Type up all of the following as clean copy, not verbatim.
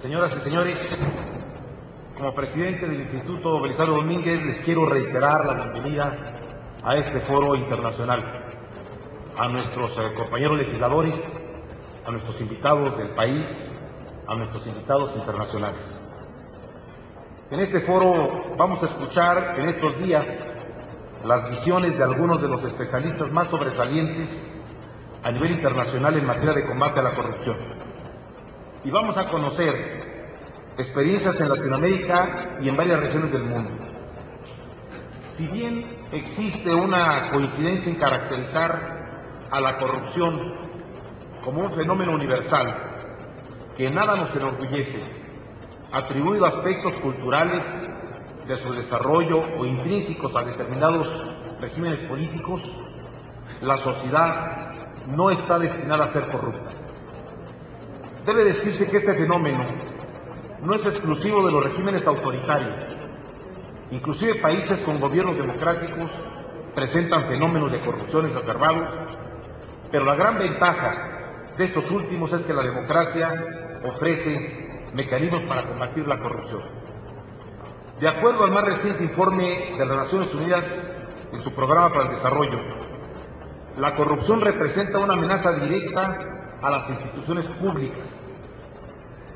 Señoras y señores, como presidente del Instituto Belisario Domínguez les quiero reiterar la bienvenida a este foro internacional, a nuestros compañeros legisladores, a nuestros invitados del país, a nuestros invitados internacionales. En este foro vamos a escuchar en estos días las visiones de algunos de los especialistas más sobresalientes a nivel internacional en materia de combate a la corrupción. Y vamos a conocer experiencias en Latinoamérica y en varias regiones del mundo. Si bien existe una coincidencia en caracterizar a la corrupción como un fenómeno universal que nada nos enorgullece, atribuido a aspectos culturales de su desarrollo o intrínsecos a determinados regímenes políticos, la sociedad no está destinada a ser corrupta. Debe decirse que este fenómeno no es exclusivo de los regímenes autoritarios. Inclusive países con gobiernos democráticos presentan fenómenos de corrupción exacerbados, pero la gran ventaja de estos últimos es que la democracia ofrece mecanismos para combatir la corrupción. De acuerdo al más reciente informe de las Naciones Unidas en su Programa para el Desarrollo, la corrupción representa una amenaza directa a las instituciones públicas.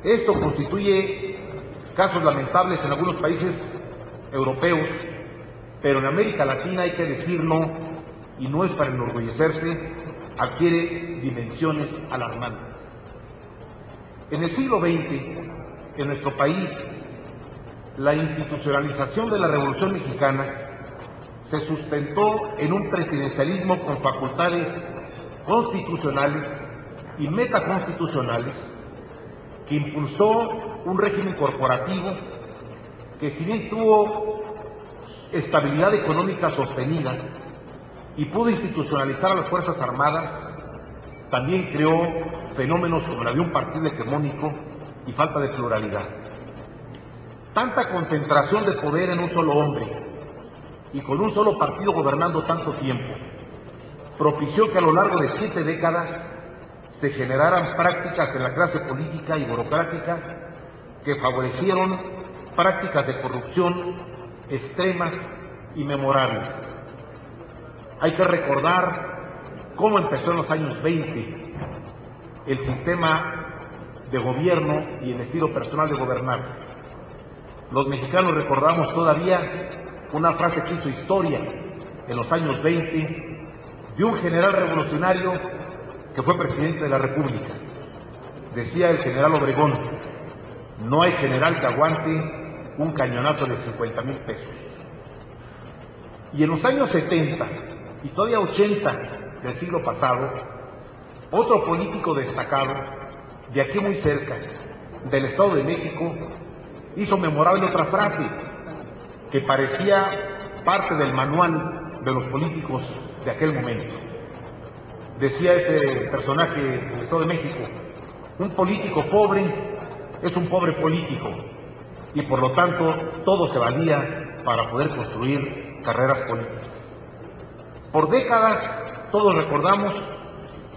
Esto constituye casos lamentables en algunos países europeos, pero en América Latina, hay que decirlo, y no es para enorgullecerse, adquiere dimensiones alarmantes. En el siglo XX, en nuestro país, la institucionalización de la Revolución Mexicana se sustentó en un presidencialismo con facultades constitucionales y metaconstitucionales que impulsó un régimen corporativo que, si bien tuvo estabilidad económica sostenida y pudo institucionalizar a las Fuerzas Armadas, también creó fenómenos como la de un partido hegemónico y falta de pluralidad. Tanta concentración de poder en un solo hombre y con un solo partido gobernando tanto tiempo propició que a lo largo de 7 décadas se generaran prácticas en la clase política y burocrática que favorecieron prácticas de corrupción extremas y memorables. Hay que recordar cómo empezó en los años 20 el sistema de gobierno y el estilo personal de gobernar. Los mexicanos recordamos todavía una frase que hizo historia en los años 20 de un general revolucionario que fue presidente de la República. Decía el general Obregón: no hay general que aguante un cañonazo de 50,000 pesos. Y en los años 70 y todavía 80 del siglo pasado, otro político destacado, de aquí muy cerca, del Estado de México, hizo memorable otra frase que parecía parte del manual de los políticos de aquel momento. Decía ese personaje del Estado de México: un político pobre es un pobre político, y por lo tanto todo se valía para poder construir carreras políticas. Por décadas, todos recordamos,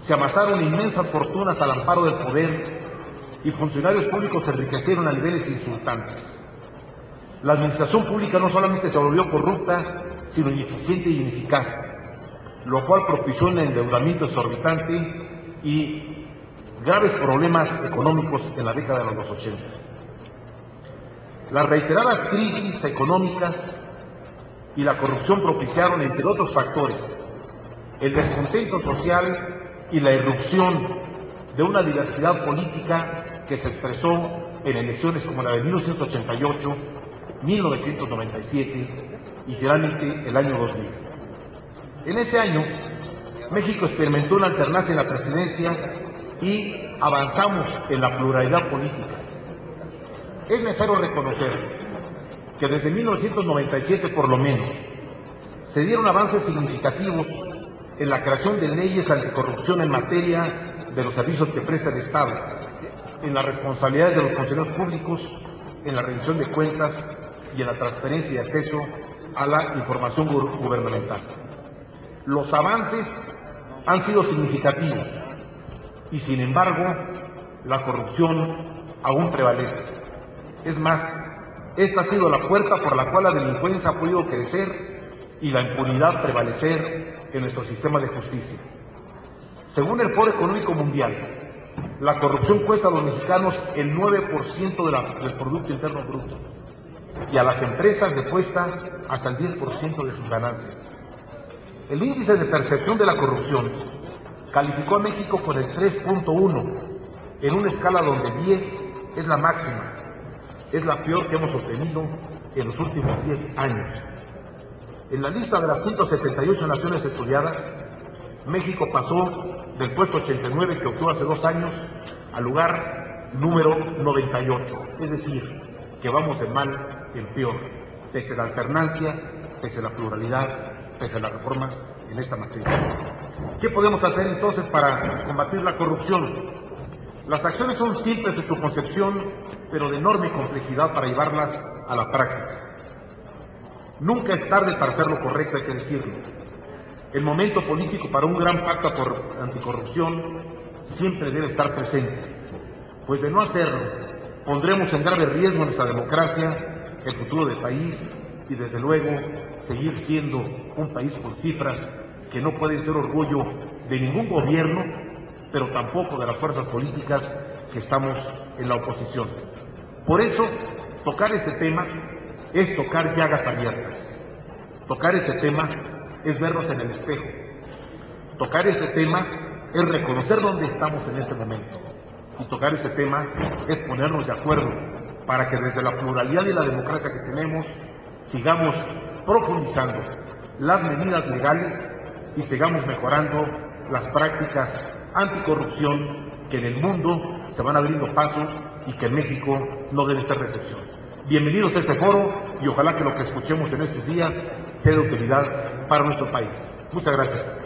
se amasaron inmensas fortunas al amparo del poder y funcionarios públicos se enriquecieron a niveles insultantes. La administración pública no solamente se volvió corrupta, sino ineficiente y ineficaz, lo cual propició un endeudamiento exorbitante y graves problemas económicos en la década de los 80. Las reiteradas crisis económicas y la corrupción propiciaron, entre otros factores, el descontento social y la irrupción de una diversidad política que se expresó en elecciones como la de 1988, 1997 y finalmente el año 2000. En ese año, México experimentó una alternancia en la presidencia y avanzamos en la pluralidad política. Es necesario reconocer que desde 1997 por lo menos se dieron avances significativos en la creación de leyes anticorrupción en materia de los servicios que presta el Estado, en las responsabilidades de los funcionarios públicos, en la rendición de cuentas y en la transferencia y acceso a la información gubernamental. Los avances han sido significativos y, sin embargo, la corrupción aún prevalece. Es más, esta ha sido la puerta por la cual la delincuencia ha podido crecer y la impunidad prevalecer en nuestro sistema de justicia. Según el Foro Económico Mundial, la corrupción cuesta a los mexicanos el 9% del Producto Interno Bruto y a las empresas le cuesta hasta el 10% de sus ganancias. El índice de percepción de la corrupción calificó a México con el 3.1 en una escala donde 10 es la máxima. Es la peor que hemos obtenido en los últimos 10 años. En la lista de las 178 naciones estudiadas, México pasó del puesto 89 que obtuvo hace 2 años al lugar número 98. Es decir, que vamos de mal en peor, pese a la alternancia, pese a la pluralidad, pese a las reformas en esta materia. ¿Qué podemos hacer entonces para combatir la corrupción? Las acciones son simples en su concepción, pero de enorme complejidad para llevarlas a la práctica. Nunca es tarde para hacer lo correcto, hay que decirlo. El momento político para un gran pacto anticorrupción siempre debe estar presente, pues de no hacerlo, pondremos en grave riesgo nuestra democracia, el futuro del país y desde luego seguir siendo un país con cifras que no pueden ser orgullo de ningún gobierno, pero tampoco de las fuerzas políticas que estamos en la oposición. Por eso, tocar este tema es tocar llagas abiertas. Tocar ese tema es vernos en el espejo. Tocar ese tema es reconocer dónde estamos en este momento. Y tocar ese tema es ponernos de acuerdo para que desde la pluralidad y la democracia que tenemos sigamos profundizando las medidas legales y sigamos mejorando las prácticas anticorrupción que en el mundo se van abriendo pasos y que en México no debe ser la excepción. Bienvenidos a este foro y ojalá que lo que escuchemos en estos días sea de utilidad para nuestro país. Muchas gracias.